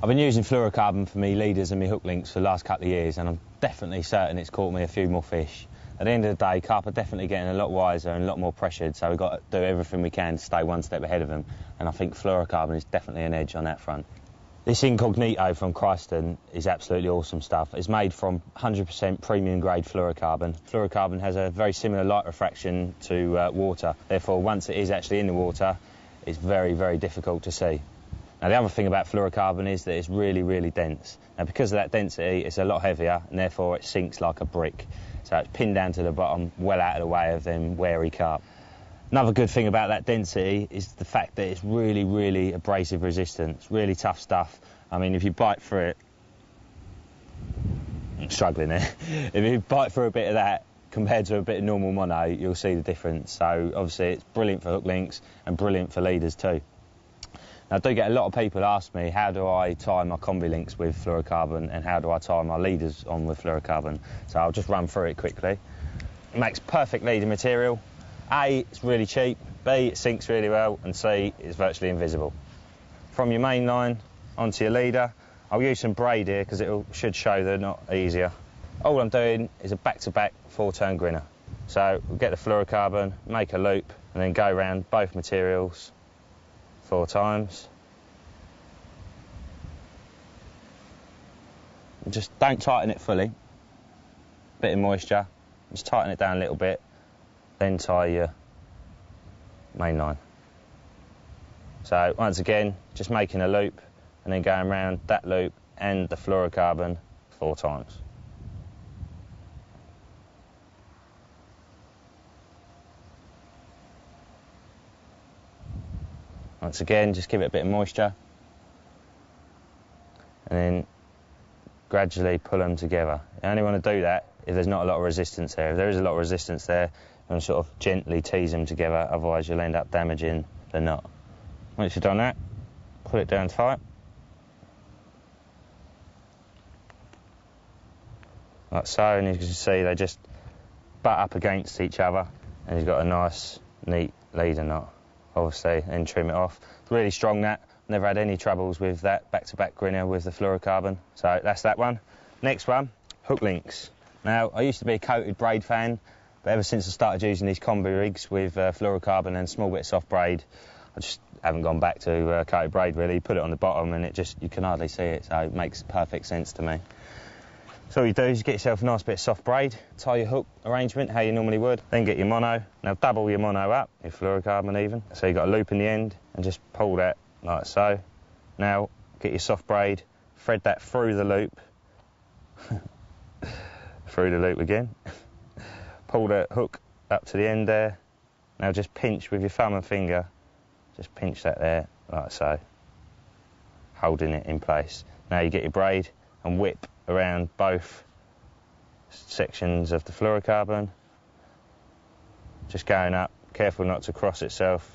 I've been using fluorocarbon for me leaders and me hook links for the last couple of years, and I'm definitely certain it's caught me a few more fish. At the end of the day, carp are definitely getting a lot wiser and a lot more pressured, so we've got to do everything we can to stay one step ahead of them, and I think fluorocarbon is definitely an edge on that front. This Incognito from Kryston is absolutely awesome stuff. It's made from 100% premium grade fluorocarbon. Fluorocarbon has a very similar light refraction to water, therefore once it is actually in the water, it's very, very difficult to see. Now the other thing about fluorocarbon is that it's really, really dense. Now because of that density, it's a lot heavier and therefore it sinks like a brick. So it's pinned down to the bottom, well out of the way of them wary carp. Another good thing about that density is the fact that it's really, really abrasive resistant. It's really tough stuff. I mean, if you bite through it, I'm struggling there. If you bite through a bit of that compared to a bit of normal mono, you'll see the difference. So obviously it's brilliant for hook links and brilliant for leaders too. Now, I do get a lot of people ask me, how do I tie my combi links with fluorocarbon and how do I tie my leaders on with fluorocarbon? So I'll just run through it quickly. It makes perfect leader material. A, it's really cheap. B, it sinks really well. And C, it's virtually invisible. From your main line onto your leader, I'll use some braid here because it should show they're not easier. All I'm doing is a back-to-back 4-turn grinner. So we'll get the fluorocarbon, make a loop, and then go around both materials 4 times. And just don't tighten it fully. Bit of moisture. Just tighten it down a little bit. Then tie your main line. So once again, just making a loop and then going around that loop and the fluorocarbon 4 times. Once again, just give it a bit of moisture and then gradually pull them together. You only want to do that if there's not a lot of resistance there. If there is a lot of resistance there, you want to sort of gently tease them together, otherwise you'll end up damaging the knot. Once you've done that, pull it down tight. Like so, and as you can see, they just butt up against each other and you've got a nice, neat leader knot. Obviously, then trim it off. It's really strong, that. Never had any troubles with that back-to-back grinner with the fluorocarbon. So that's that one. Next one, hook links. Now, I used to be a coated braid fan, but ever since I started using these combi rigs with fluorocarbon and a small bit of soft braid, I just haven't gone back to coated braid really. You put it on the bottom and you can hardly see it, so it makes perfect sense to me. So all you do is get yourself a nice bit of soft braid, tie your hook arrangement how you normally would, then get your mono. Now double your mono up, your fluorocarbon even, so you've got a loop in the end, and just pull that like so. Now get your soft braid, thread that through the loop, through the loop again, pull the hook up to the end there. Now just pinch with your thumb and finger, just pinch that there like so, holding it in place. Now you get your braid and whip around both sections of the fluorocarbon, just going up, careful not to cross itself,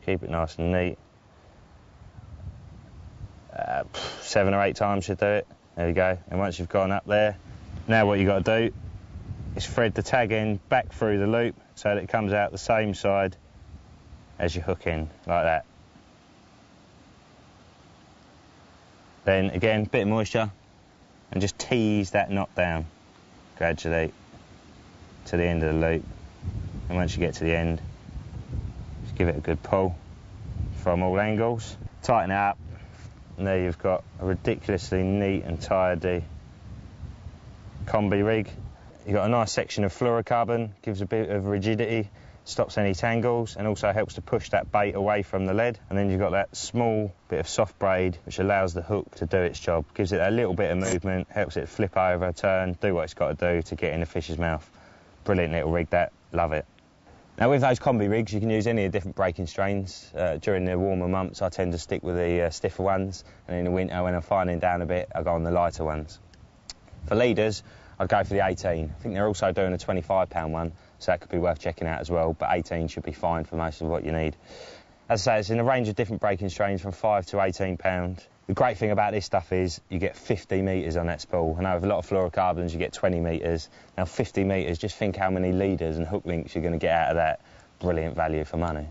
keep it nice and neat. 7 or 8 times should do it. There you go. And once you've gone up there, now what you've got to do is thread the tag end back through the loop so that it comes out the same side as your hook end, like that. Then again, bit of moisture, and just tease that knot down gradually to the end of the loop. And once you get to the end, just give it a good pull from all angles. Tighten it up, and there you've got a ridiculously neat and tidy combi rig. You've got a nice section of fluorocarbon, gives a bit of rigidity, stops any tangles, and also helps to push that bait away from the lead. And then you've got that small bit of soft braid which allows the hook to do its job, gives it a little bit of movement, helps it flip over, turn, do what it's got to do to get in the fish's mouth. Brilliant little rig, that. Love it. Now with those combi rigs you can use any of the different breaking strains. During the warmer months I tend to stick with the stiffer ones, and in the winter when I'm fining down a bit I go on the lighter ones. For leaders I'd go for the 18. I think they're also doing a £25 one, so that could be worth checking out as well, but 18 should be fine for most of what you need. As I say, it's in a range of different breaking strains from £5 to £18. The great thing about this stuff is you get 50 metres on that spool. I know with a lot of fluorocarbons you get 20 metres. Now 50 metres, just think how many leaders and hook links you're going to get out of that. Brilliant value for money.